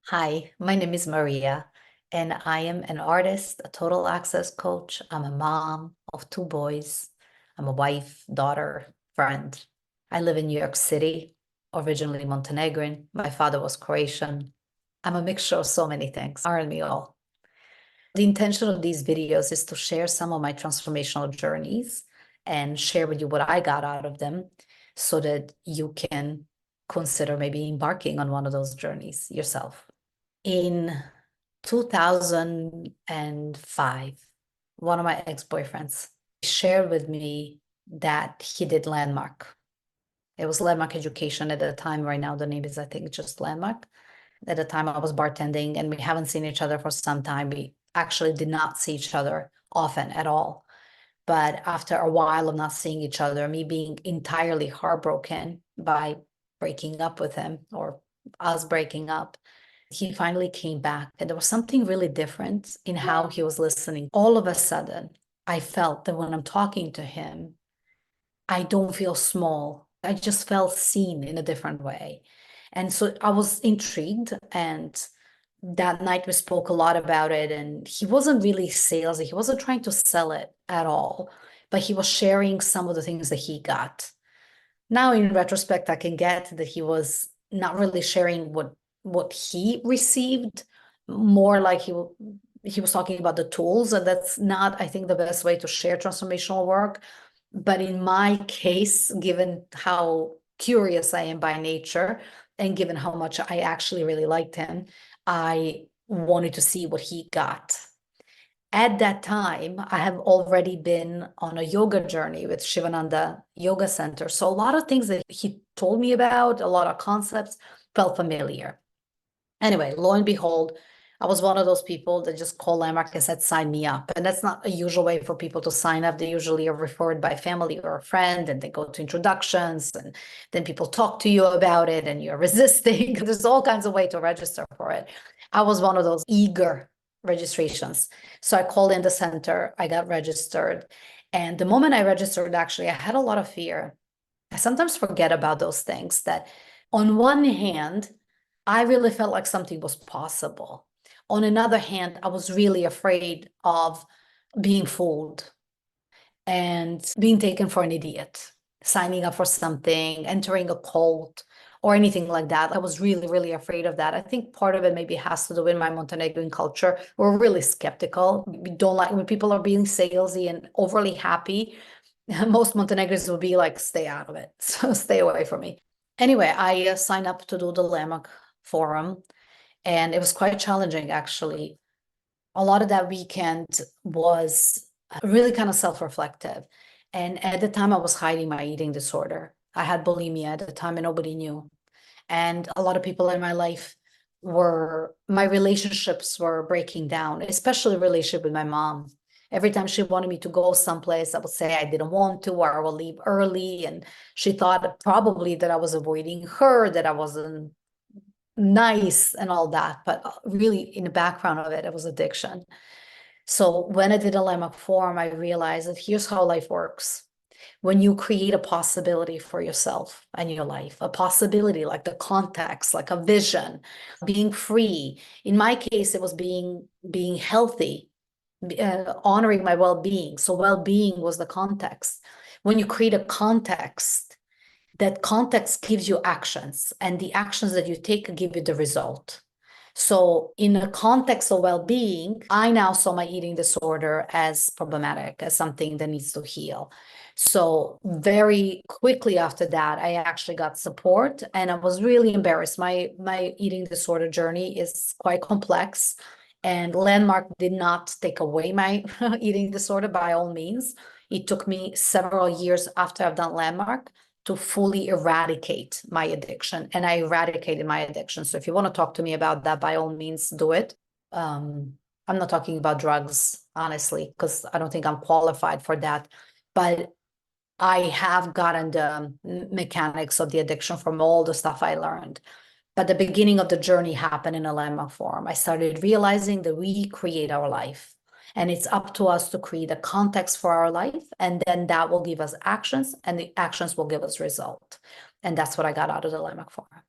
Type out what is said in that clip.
Hi, my name is Maria, and I am an artist, a total access coach. I'm a mom of two boys. I'm a wife, daughter, friend. I live in New York City, originally Montenegrin. My father was Croatian. I'm a mixture of so many things, aren't we all? The intention of these videos is to share some of my transformational journeys and share with you what I got out of them so that you can consider maybe embarking on one of those journeys yourself. In 2005, one of my ex-boyfriends shared with me that he did Landmark. It was Landmark Education at the time. Right now, the name is, I think, just Landmark. At the time, I was bartending, and we haven't seen each other for some time. We actually did not see each other often at all. But after a while of not seeing each other, me being entirely heartbroken by breaking up with him or us breaking up, he finally came back, and there was something really different in how he was listening. All of a sudden, I felt that when I'm talking to him, I don't feel small. I just felt seen in a different way. And so I was intrigued. And that night we spoke a lot about it. And he wasn't really salesy, he wasn't trying to sell it at all, but he was sharing some of the things that he got. Now, in retrospect, I can get that he was not really sharing what he received, more like he was talking about the tools, and that's not, I think, the best way to share transformational work. But in my case, given how curious I am by nature, and given how much I actually really liked him, I wanted to see what he got. At that time, I have already been on a yoga journey with Shivananda Yoga Center. So a lot of things that he told me about, a lot of concepts felt familiar. Anyway, lo and behold, I was one of those people that just called Landmark and said, sign me up. And that's not a usual way for people to sign up. They usually are referred by family or a friend, and they go to introductions, and then people talk to you about it and you're resisting. There's all kinds of ways to register for it. I was one of those eager registrations. So I called in the center, I got registered. And the moment I registered, actually, I had a lot of fear. I sometimes forget about those things, that on one hand, I really felt like something was possible. On another hand, I was really afraid of being fooled and being taken for an idiot, signing up for something, entering a cult, or anything like that. I was really, really afraid of that. I think part of it maybe has to do with my Montenegrin culture. We're really skeptical. We don't like when people are being salesy and overly happy. Most Montenegrins will be like, stay out of it. So stay away from me. Anyway, I signed up to do the Landmark Forum, and it was quite challenging, actually. A lot of that weekend was really kind of self-reflective. And at the time, I was hiding my eating disorder. I had bulimia at the time, and nobody knew. And a lot of people in my life my relationships were breaking down, especially relationship with my mom. Every time she wanted me to go someplace, I would say I didn't want to, or I will leave early. And she thought probably that I was avoiding her, that I wasn't nice and all that. But really, in the background of it, it was addiction. So when I did a Landmark Forum, I realized that here's how life works. When you create a possibility for yourself and your life, a possibility like the context, like a vision, being free. In my case, it was being healthy, honoring my well-being. So well-being was the context. When you create a context, that context gives you actions, and the actions that you take give you the result. So in a context of well-being, I now saw my eating disorder as problematic, as something that needs to heal. So very quickly after that, I actually got support, and I was really embarrassed. My eating disorder journey is quite complex, and Landmark did not take away my eating disorder by all means. It took me several years after I've done Landmark to fully eradicate my addiction. And I eradicated my addiction. So if you want to talk to me about that, by all means, do it. I'm not talking about drugs, honestly, because I don't think I'm qualified for that. But I have gotten the mechanics of the addiction from all the stuff I learned. But the beginning of the journey happened in a Landmark Forum. I started realizing that we create our life. And it's up to us to create a context for our life. And then that will give us actions, and the actions will give us result. And that's what I got out of the Landmark Forum.